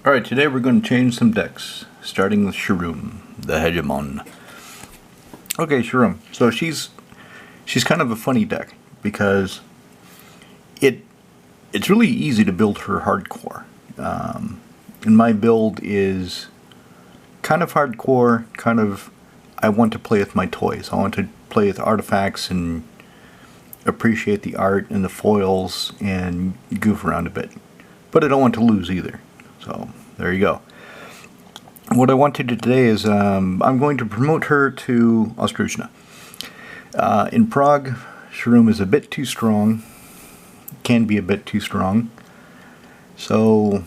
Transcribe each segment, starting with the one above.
Alright, today we're going to change some decks, starting with Sharuum, the Hegemon. Okay, Sharuum. So she's kind of a funny deck, because it's really easy to build her hardcore. And my build is kind of hardcore, kind of, I want to play with my toys. I want to play with artifacts and appreciate the art and the foils and goof around a bit. But I don't want to lose either. So, there you go. What I want to do today is, I'm going to promote her to Ostruzna. In Prague, Sharuum is a bit too strong. Can be a bit too strong. So,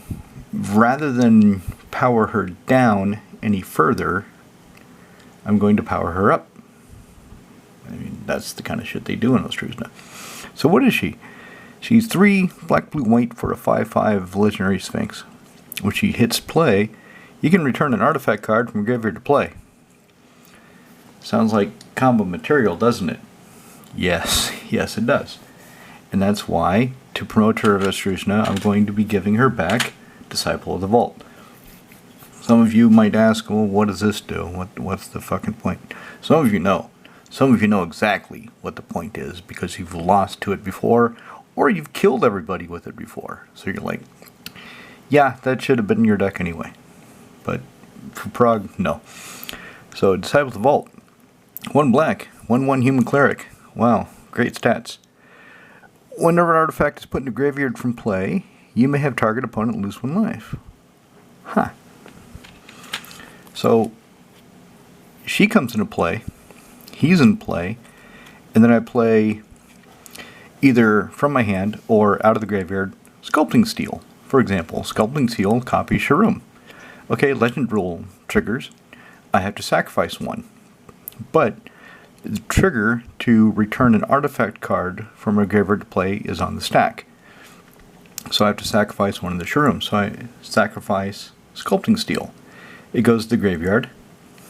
rather than power her down any further, I'm going to power her up. I mean, that's the kind of shit they do in Ostruzna. So what is she? She's 3 black, blue, white for a 5/5 legendary Sphinx. When she hits play, you can return an artifact card from graveyard to play. Sounds like combo material, doesn't it? Yes, yes it does. And that's why, to promote her of Ostruzna, I'm going to be giving her back Disciple of the Vault. Some of you might ask, well, what does this do? What's the fucking point? Some of you know. Some of you know exactly what the point is, because you've lost to it before, or you've killed everybody with it before. So you're like, yeah, that should have been in your deck anyway. But for Prague, no. So, Disciple of the Vault. 1 black, 1/1 human cleric. Wow, great stats. Whenever an artifact is put into graveyard from play, you may have target opponent lose 1 life. Huh. So, she comes into play, he's in play, and then I play either from my hand or out of the graveyard Sculpting Steel. For example, Sculpting Steel copies Sharuum. Okay, legend rule triggers. I have to sacrifice 1. But the trigger to return an artifact card from a graveyard to play is on the stack. So I have to sacrifice 1 of the Sharuum. So I sacrifice Sculpting Steel. It goes to the graveyard.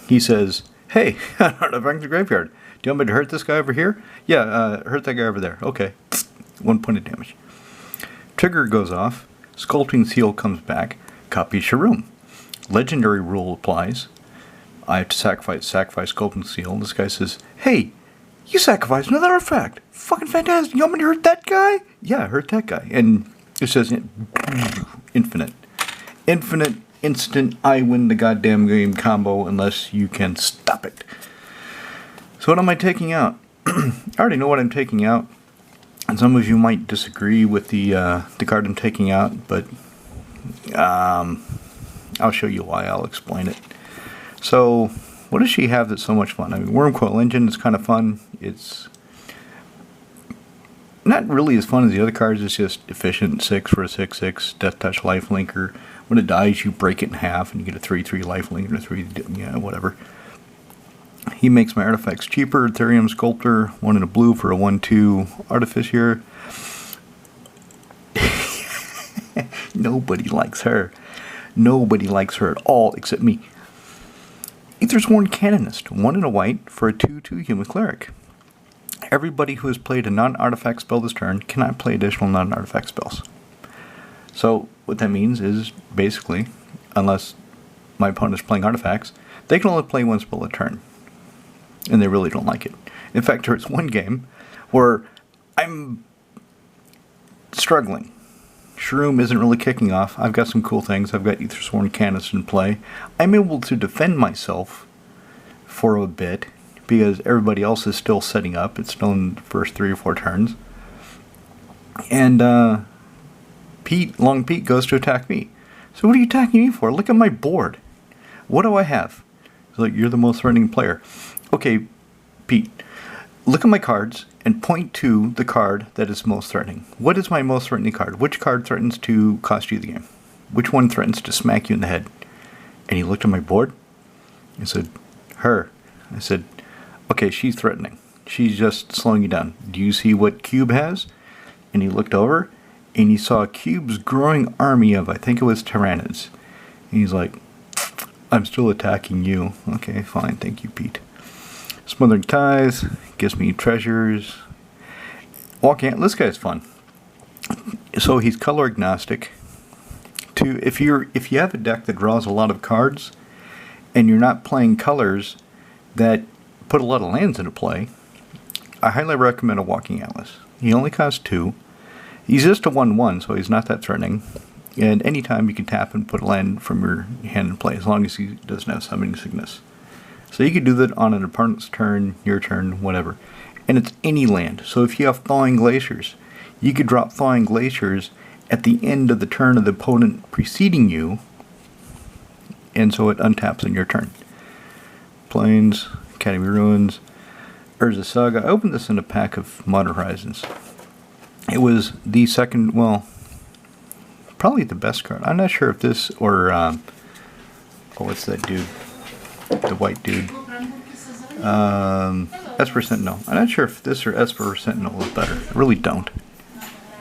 He says, hey, an artifact in the graveyard. Do you want me to hurt this guy over here? Yeah, hurt that guy over there. Okay. 1 point of damage. Trigger goes off. Sculpting Steel comes back. Copy Sharuum. Legendary rule applies. I have to sacrifice Sculpting Steel. This guy says, hey, you sacrificed another artifact. Fucking fantastic. You want me to hurt that guy? Yeah, hurt that guy. And it says infinite. Infinite, instant, I win the goddamn game combo unless you can stop it. So what am I taking out? I already know what I'm taking out. And some of you might disagree with the card I'm taking out, but I'll show you why. I'll explain it. So, what does she have that's so much fun? I mean, Wormcoil Engine is kind of fun. It's not really as fun as the other cards. It's just efficient, 6 for a 6/6, Death Touch Lifelinker. When it dies, you break it in half, and you get a 3/3 Lifelinker, 3, yeah, whatever. He makes my artifacts cheaper. Ethereum Sculptor, 1 in a blue for a 1/2 Artificier. Nobody likes her. Nobody likes her at all except me. Aethersworn Canonist, 1 in a white for a 2/2 human cleric. Everybody who has played a non-artifact spell this turn cannot play additional non-artifact spells. So what that means is, basically, unless my opponent is playing artifacts, they can only play 1 spell a turn. And they really don't like it. In fact, there's 1 game where I'm struggling. Sharuum isn't really kicking off. I've got some cool things. I've got Aethersworn Canonist in play. I'm able to defend myself for a bit because everybody else is still setting up. It's still in the first 3 or 4 turns. And Long Pete goes to attack me. So what are you attacking me for? Look at my board. What do I have? He's like, you're the most threatening player. Okay, Pete, look at my cards and point to the card that is most threatening. What is my most threatening card? Which card threatens to cost you the game? Which one threatens to smack you in the head? And he looked at my board. He said, her. I said, okay, she's threatening. She's just slowing you down. Do you see what Cube has? And he looked over, and he saw Cube's growing army of, I think it was Tyranids. And he's like, I'm still attacking you. Okay, fine. Thank you, Pete. Smothering Ties gives me treasures. Walking, this guy's fun. So he's color agnostic. 2 if you have a deck that draws a lot of cards, and you're not playing colors that put a lot of lands into play, I highly recommend a Walking Atlas. He only costs 2. He's just a 1/1, so he's not that threatening. And anytime you can tap and put a land from your hand in play, as long as he doesn't have Summoning Sickness. So you can do that on an opponent's turn, your turn, whatever. And it's any land. So if you have Thawing Glaciers, you could drop Thawing Glaciers at the end of the turn of the opponent preceding you, and so it untaps on your turn. Plains, Academy Ruins, Urza Saga. I opened this in a pack of Modern Horizons. It was the second, well, probably the best card. I'm not sure if this or, oh, what's that dude? The white dude. Esper Sentinel. I'm not sure if this or Esper Sentinel is better. I really don't.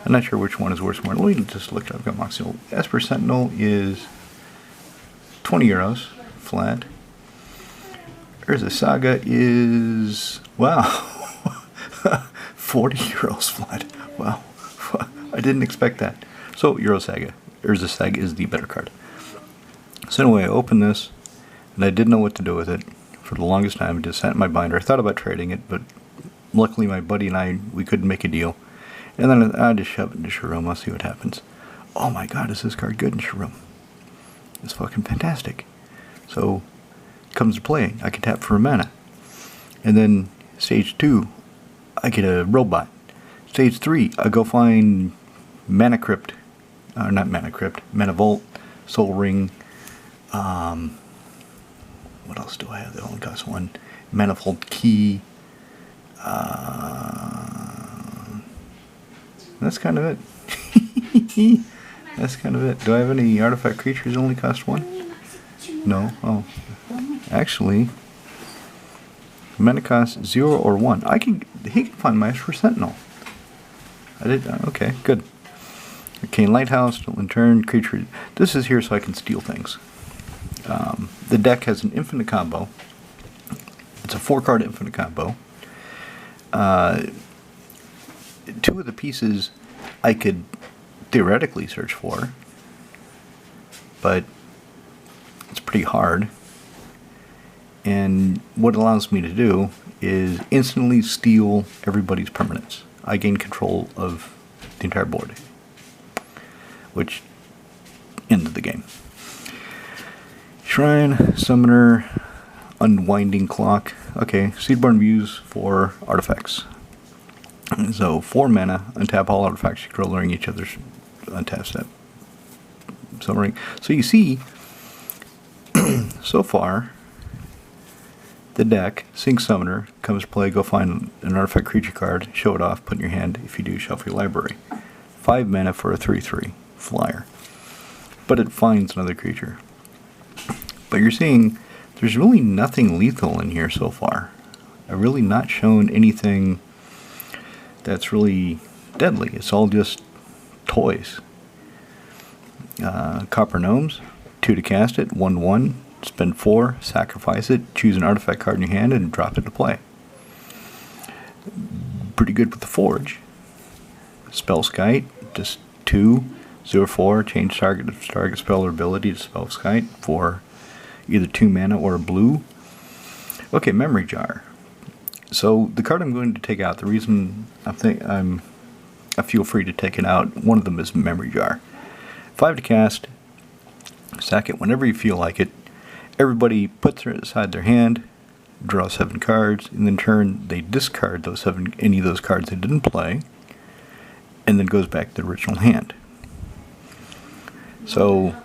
I'm not sure which one is worth more. Let me just look it up. I've got Moxie. Esper Sentinel is 20 euros flat. Urza Saga is, wow, 40 euros flat. Wow. I didn't expect that. So, Urza Saga is the better card. So anyway, I opened this, and I didn't know what to do with it. For the longest time, it just sat in my binder. I thought about trading it, but luckily my buddy and I, we couldn't make a deal. And then I just shoved it into Sharuum. I'll see what happens. Oh my god, is this card good in Sharuum? It's fucking fantastic. So, it comes to play. I can tap for a mana. And then, stage 2, I get a robot. Stage 3, I go find Mana Crypt. Not Mana Crypt. Mana Vault. Soul Ring. What else do I have? That only costs 1. Manifold Key. That's kind of it. That's kind of it. Do I have any artifact creatures that only cost 1? No. Oh. Actually, mana costs 0 or 1. He can find my Esper Sentinel. I did. Okay, good. Arcane Lighthouse, in turn, creature. This is here so I can steal things. The deck has an infinite combo. It's a 4-card infinite combo. 2 of the pieces I could theoretically search for, but it's pretty hard. And what it allows me to do is instantly steal everybody's permanents. I gain control of the entire board, which ended the game. Shrine, Summoner, Unwinding Clock. Okay, Seedborn Views for artifacts. So 4 mana, untap all artifacts you control during each other's untap step. Summoning. So you see, so far, the deck, Sync Summoner, comes to play, go find an artifact creature card, show it off, put in your hand. If you do, shuffle your library. 5 mana for a 3/3 flyer. But it finds another creature. But you're seeing, there's really nothing lethal in here so far. I've really not shown anything that's really deadly. It's all just toys. Copper Gnomes, 2 to cast it, 1/1, spend 4, sacrifice it, choose an artifact card in your hand, and drop it to play. Pretty good with the Forge. Spellskite, just 2, 0/4, change target spell or ability to Spellskite for either 2 mana or a blue. Okay, Memory Jar. So the card I'm going to take out, the reason I feel free to take it out, one of them is Memory Jar. 5 to cast, sack it whenever you feel like it. Everybody puts it aside their hand, draw 7 cards, and then turn they discard those 7, any of those cards they didn't play, and then goes back to the original hand. So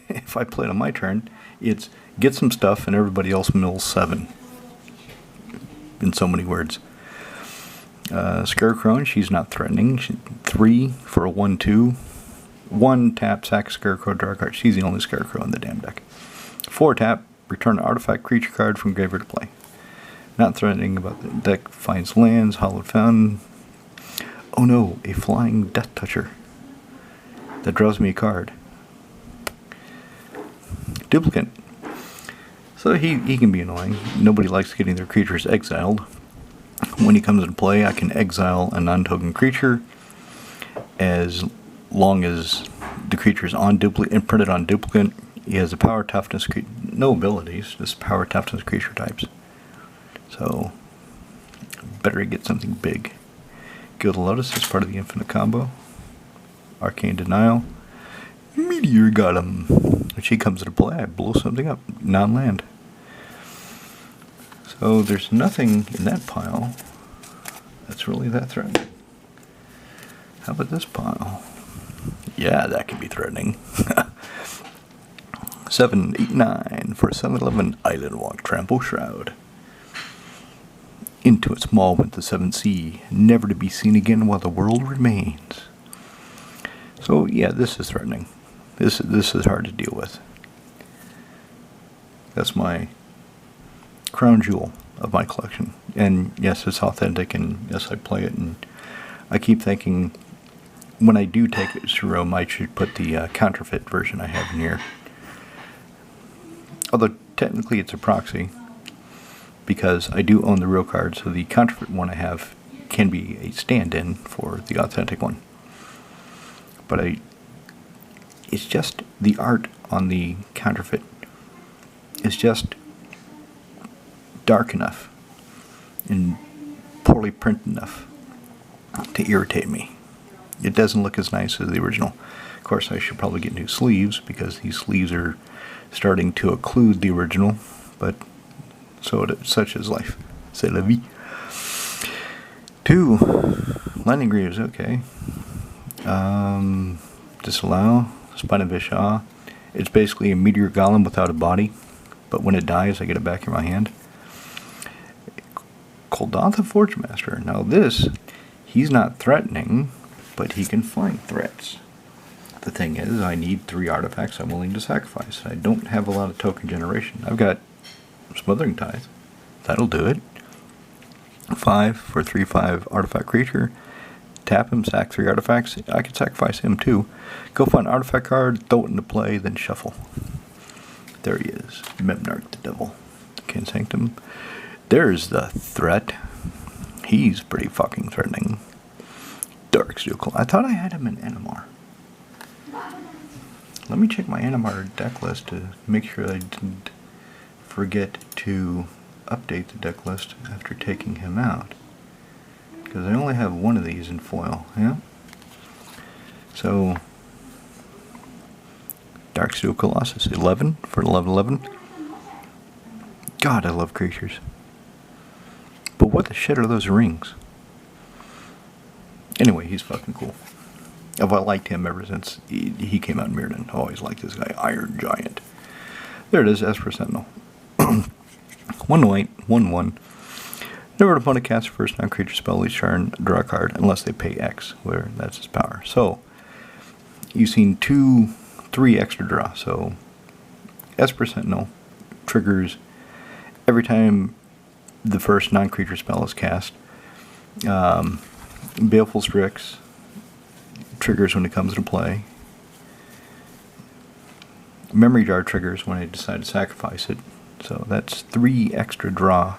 if I play it on my turn, it's get some stuff and everybody else mills 7. In so many words. Scarecrow, she's not threatening. 3 for a 1/2. 1 tap, sack Scarecrow, draw a card. She's the only Scarecrow in the damn deck. 4 tap, return an artifact creature card from graveyard to play. Not threatening about the deck, finds lands, Hallowed Fountain. Oh no, a flying Death Toucher. That draws me a card. Duplicate. So he can be annoying. Nobody likes getting their creatures exiled. When he comes into play, I can exile a non-token creature as long as the creature's on duplicate, imprinted on duplicate. He has a power toughness, no abilities, just power toughness creature types. So, better get something big. Guild Lotus is part of the Infinite combo. Arcane Denial. Meteor got him. When she comes into play, I blow something up. Non-land. So there's nothing in that pile that's really that threatening. How about this pile? Yeah, that can be threatening. 7, 8, 9 for 7/11 Island Walk Trample Shroud. Into its maw went the 7C, never to be seen again while the world remains. So yeah, this is threatening. This is hard to deal with. That's my crown jewel of my collection. And yes, it's authentic, and yes, I play it, and I keep thinking when I do take it to Sharuum, I should put the counterfeit version I have in here. Although technically it's a proxy, because I do own the real card, so the counterfeit one I have can be a stand-in for the authentic one. But it's just the art on the counterfeit is just dark enough and poorly printed enough to irritate me. It doesn't look as nice as the original. Of course, I should probably get new sleeves, because these sleeves are starting to occlude the original, but such is life. C'est la vie. 2 Lightning Greaves, okay. Disallow. Spine of Vishal. It's basically a meteor golem without a body, but when it dies, I get it back in my hand. Koldatha Forge Master. Now this, he's not threatening, but he can find threats. The thing is, I need 3 artifacts I'm willing to sacrifice. I don't have a lot of token generation. I've got Smothering Tithe. That'll do it. 5 for 3/5 artifact creature. Tap him, sack 3 artifacts. I could sacrifice him too. Go find an artifact card, throw it into play, then shuffle. There he is. Memnarch the Devil. Kin Sanctum. There's the threat. He's pretty fucking threatening. Dark Steel Claw. I thought I had him in NMR. Let me check my NMR deck list to make sure I didn't forget to update the deck list after taking him out. Because I only have one of these in foil, yeah? So, Dark Steel Colossus, 11 for 11/11. God, I love creatures. But what the shit are those rings? Anyway, he's fucking cool. I've liked him ever since he came out in Mirrodin. I always liked this guy, Iron Giant. There it is, Esper Sentinel. 1 white, 1/1. Never opponent casts first non-creature spell each turn, draw a card, unless they pay X, where that's his power. So, you've seen 3 extra draw. So, Esper Sentinel triggers every time the first non-creature spell is cast. Baleful Strix triggers when it comes to play. Memory Jar triggers when I decide to sacrifice it. So that's 3 extra draw.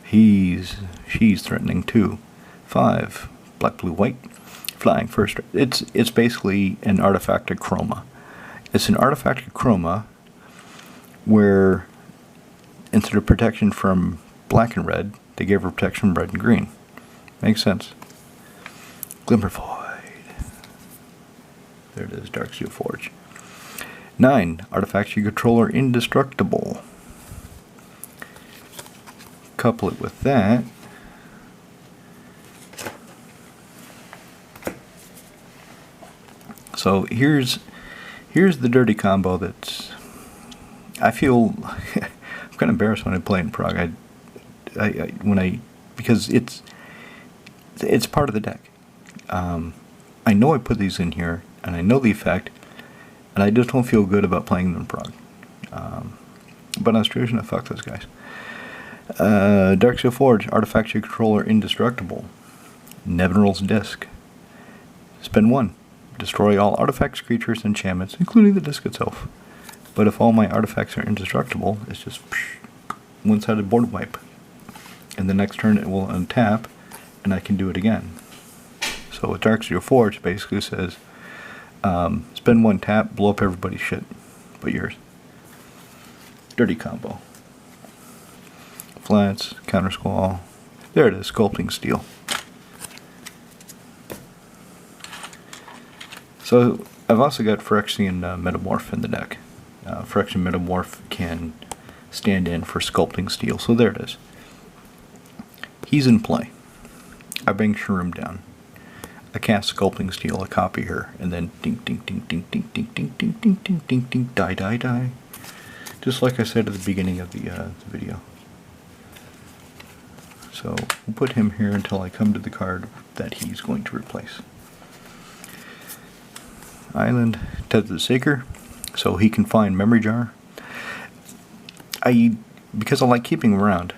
She's threatening too. 5 black, blue, white, flying first. It's basically an artifacted chroma. It's an artifacted chroma where instead of protection from black and red, they gave her protection from red and green. Makes sense. Glimmer Void. There it is, Dark Steel Forge. 9 artifacts you control are indestructible. Couple it with that. So here's the dirty combo that's, I feel I'm kind of embarrassed when I play in Prague. Because it's part of the deck. I know I put these in here, and I know the effect, and I just don't feel good about playing them in Prague. But Ostruzna, fuck those guys. Dark Steel Forge, artifacts you control are indestructible. Nevinyrral's Disc. Spend 1. Destroy all artifacts, creatures, and enchantments, including the disc itself. But if all my artifacts are indestructible, it's just one-sided board wipe. And the next turn it will untap, and I can do it again. So with Dark Steel Forge, basically says, Spend 1 tap, blow up everybody's shit but yours. Dirty combo. Flats, counter squall. There it is, sculpting steel. So I've also got Phyrexian Metamorph in the deck. Phyrexian Metamorph can stand in for sculpting steel. So there it is. He's in play. I bang Sharuum down. I cast Sculpting Steel, a copy her, and then ding ding ding ding ding ding ding ding ding ding ding ding die die die. Just like I said at the beginning of the video. So we'll put him here until I come to the card that he's going to replace. Island, Tether the Seeker, so he can find Memory Jar. Because I like keeping him around,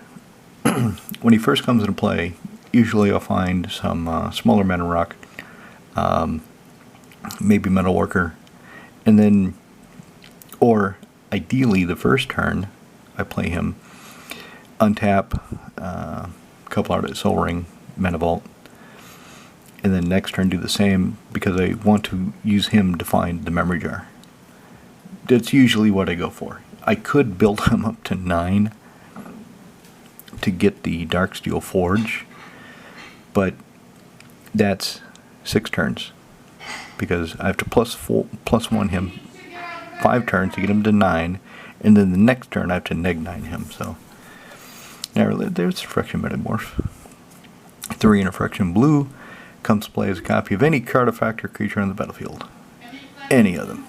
when he first comes into play, usually I'll find some smaller mana rock, maybe Metal Worker, and then, or ideally the first turn, I play him, untap, couple out at Soul Ring, Mana Vault, and then next turn do the same because I want to use him to find the Memory Jar. That's usually what I go for. I could build him up to 9 to get the Darksteel Forge, but that's 6 turns because I have to +1 him 5 turns to get him to 9, and then the next turn I have to -9 him. So now there's Phyrexian Metamorph. 3 in a Phyrexian blue, comes to play as a copy of any artifact or creature on the battlefield. Any of them.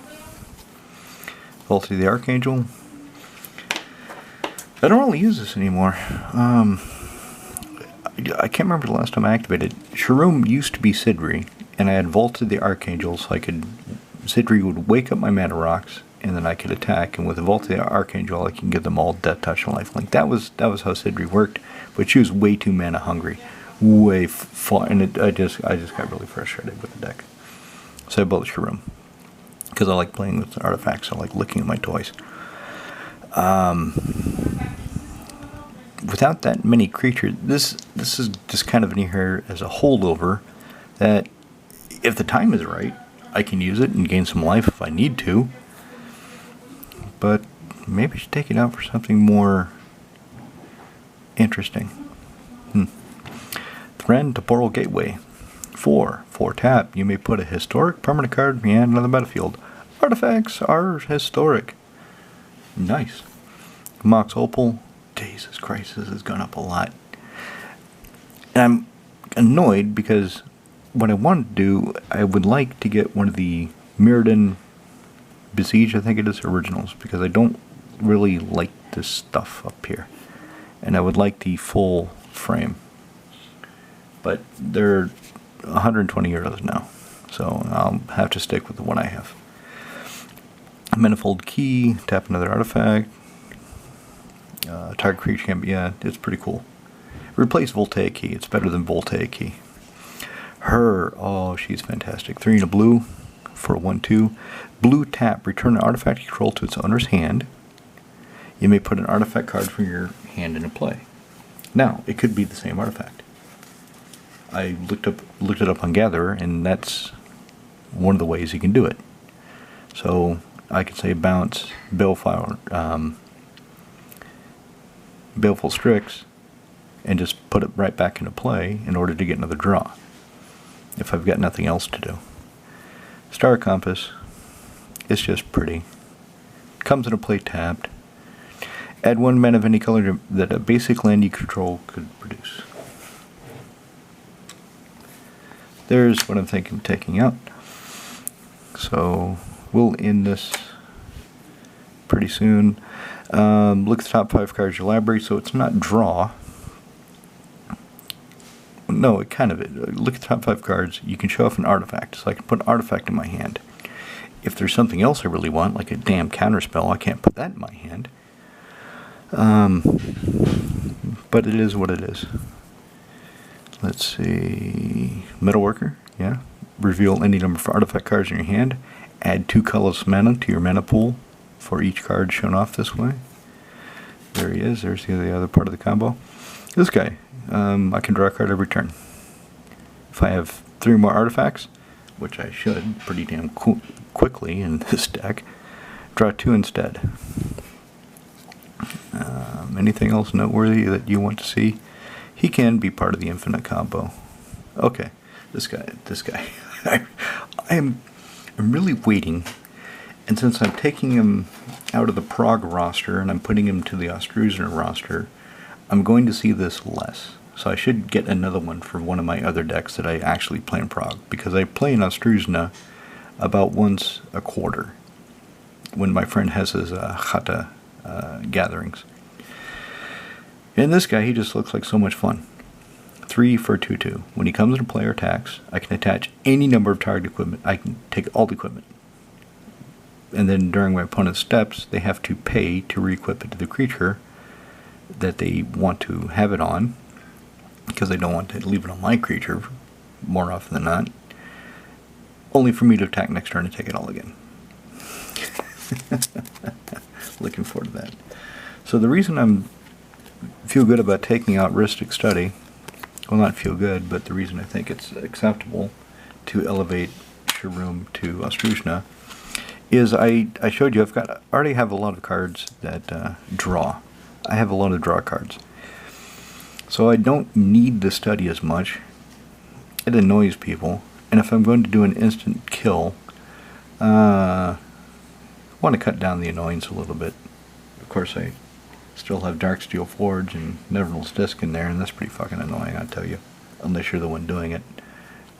Vault of the Archangel. I don't really use this anymore. I can't remember the last time I activated. Sharuum used to be Sidri, and I had vaulted the Archangel so Sidri would wake up my mana rocks, and then I could attack, and with the Vault of the Archangel I can give them all Death Touch and Lifelink. That was how Sidri worked, but she was way too mana hungry. Way far, and I just got really frustrated with the deck. So I built Sharuum. Because I like playing with artifacts, I like looking at my toys. Without that many creatures, this is just kind of in here as a holdover that if the time is right, I can use it and gain some life if I need to. But maybe I should take it out for something more interesting. Thran Temporal Gateway. 4 tap. You may put a historic permanent card in your hand on the battlefield. Artifacts are historic. Nice. Mox Opal. Jesus Christ, this has gone up a lot. And I'm annoyed because what I want to do, I would like to get one of the Mirrodin Besiege, I think it is, originals, because I don't really like this stuff up here. And I would like the full frame. But they're 120 euros now, so I'll have to stick with the one I have. Manifold Key, tap another artifact. Target creature can be, yeah, it's pretty cool. Replace Voltaic Key, it's better than Voltaic Key. Her, oh, she's fantastic. 3 in a blue for a 1/2. Blue tap, return an artifact you control to its owner's hand. You may put an artifact card from your hand into play. Now, it could be the same artifact. I looked it up on Gatherer, and that's one of the ways you can do it. So I could say bounce Baleful Strix and just put it right back into play in order to get another draw if I've got nothing else to do. Star Compass, it's just pretty. Comes into play tapped. Add 1 mana of any color that a basic land you control could produce. There's what I'm thinking of taking out. So we'll end this pretty soon. Look at the top 5 cards of your library, so it's not draw. No, it kind of is. Look at the top 5 cards. You can show off an artifact, so I can put an artifact in my hand. If there's something else I really want, like a damn counterspell, I can't put that in my hand. But it is what it is. Let's see. Metalworker, yeah. Reveal any number of artifact cards in your hand. Add 2 colorless mana to your mana pool for each card shown off this way. There he is. There's the other part of the combo. This guy, I can draw a card every turn. If I have 3 more artifacts, which I should pretty damn quickly in this deck. Draw 2 instead. Anything else noteworthy that you want to see? He can be part of the infinite combo. Okay, this guy. I'm really waiting, and since I'm taking him out of the Prague roster and I'm putting him to the Ostruzna roster, I'm going to see this less. So I should get another one for one of my other decks that I actually play in Prague, because I play in Ostruzna about once a quarter when my friend has his chata gatherings. And this guy, he just looks like so much fun. 3 for 2/2. When he comes into play or attacks, I can attach any number of target equipment. I can take all the equipment. And then during my opponent's steps, they have to pay to re-equip it to the creature that they want to have it on, because they don't want to leave it on my creature more often than not. Only for me to attack next turn and take it all again. Looking forward to that. So the reason I'm feel good about taking out Ristic Study, well, not feel good, but the reason I think it's acceptable to elevate Sharuum to Ostruzna is I showed you I already have a lot of cards that draw. I have a lot of draw cards. So I don't need the study as much. It annoys people. And if I'm going to do an instant kill, I want to cut down the annoyance a little bit. Of course, I still have Darksteel Forge and Nevernull's Disc in there, and that's pretty fucking annoying, I tell you. Unless you're the one doing it,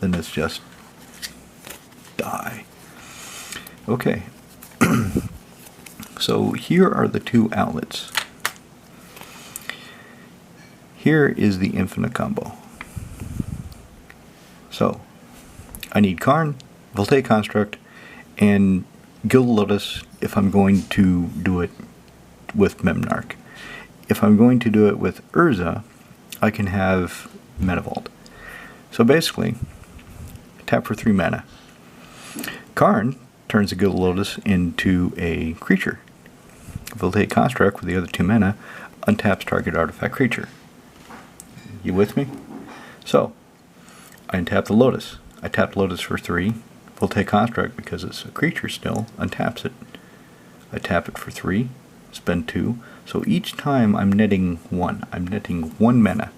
then it's just die. Okay. So here are the 2 outlets. Here is the infinite combo. So I need Karn, Voltaic Construct, and Gilded Lotus if I'm going to do it with Memnarch. If I'm going to do it with Urza, I can have Mana Vault. So basically, tap for 3 mana. Karn turns the Gilded Lotus into a creature. Voltaic Construct with the other 2 mana untaps target artifact creature. You with me? So, I untap the Lotus. I tap Lotus for 3. Voltaic Construct, because it's a creature still, untaps it. I tap it for 3. Spend 2. So each time I'm netting 1. I'm netting 1 mana.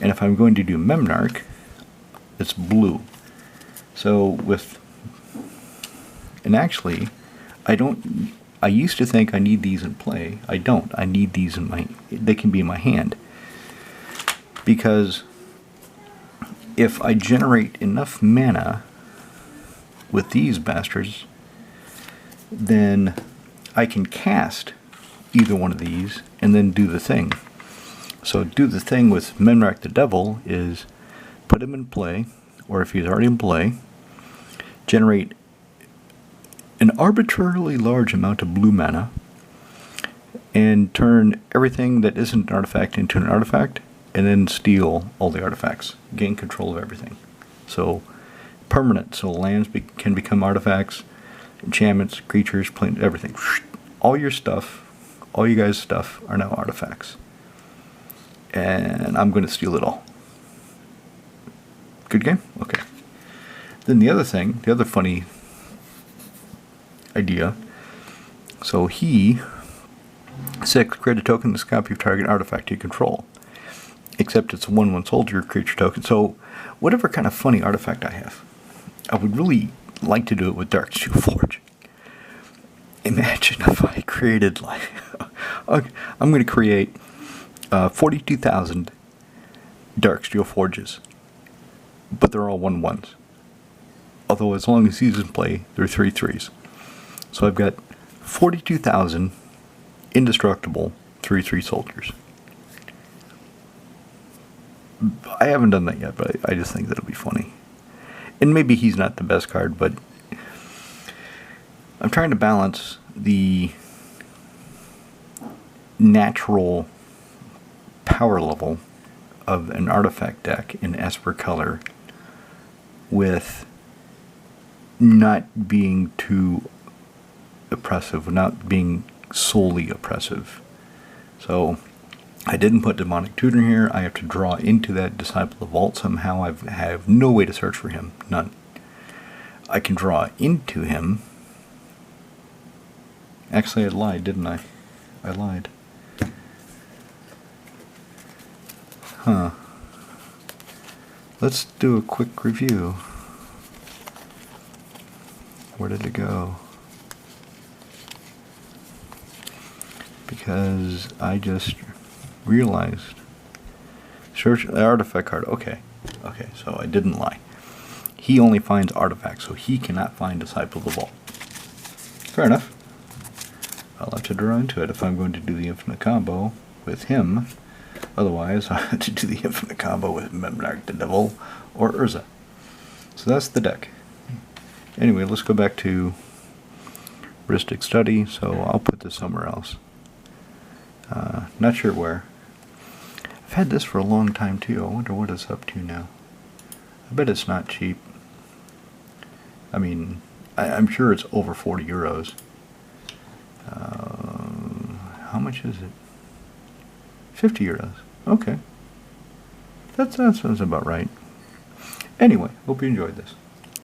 And if I'm going to do Memnarch, it's blue. So with... And actually, I used to think I need these in play. I don't. I need these in my... They can be in my hand. Because if I generate enough mana with these bastards, then I can cast either one of these and then do the thing. So do the thing with Memnarch the Devil is put him in play, or if he's already in play, generate an arbitrarily large amount of blue mana and turn everything that isn't an artifact into an artifact, and then steal all the artifacts. Gain control of everything. So permanent, so lands can become artifacts, enchantments, creatures, planes, everything. All your stuff, all you guys' stuff are now artifacts. And I'm going to steal it all. Good game? Okay. Then the other thing, the other funny idea. So he, 6, create a token that's a copy of target artifact you control. Except it's a 1/1 soldier creature token. So whatever kind of funny artifact I have, I would really like to do it with Darksteel Forge. Imagine if I created like... I'm going to create 42,000 Darksteel Forges. But they're all 1/1s. Although as long as he's in play, they're 3/3s. So I've got 42,000 indestructible 3/3 soldiers. I haven't done that yet, but I just think that'll be funny. And maybe he's not the best card, but I'm trying to balance the natural power level of an artifact deck in Esper color with not being too oppressive, not being solely oppressive. So I didn't put Demonic Tutor here. I have to draw into that Disciple of Vault somehow. I have no way to search for him. None. I can draw into him. Actually, I lied, didn't I? I lied. Huh. Let's do a quick review. Where did it go? Because I just realized. Search the artifact card. Okay. Okay, so I didn't lie. He only finds artifacts, so he cannot find Disciple of the Vault. Fair enough. I'll have to draw into it if I'm going to do the infinite combo with him. Otherwise, I'll have to do the infinite combo with Memnarch the Devil or Urza. So that's the deck. Anyway, let's go back to Ristic Study, so I'll put this somewhere else. Not sure where. I've had this for a long time too. I wonder what it's up to now. I bet it's not cheap. I mean, I'm sure it's over 40 euros. How much is it? 50 euros. Okay. That sounds about right. Anyway, hope you enjoyed this.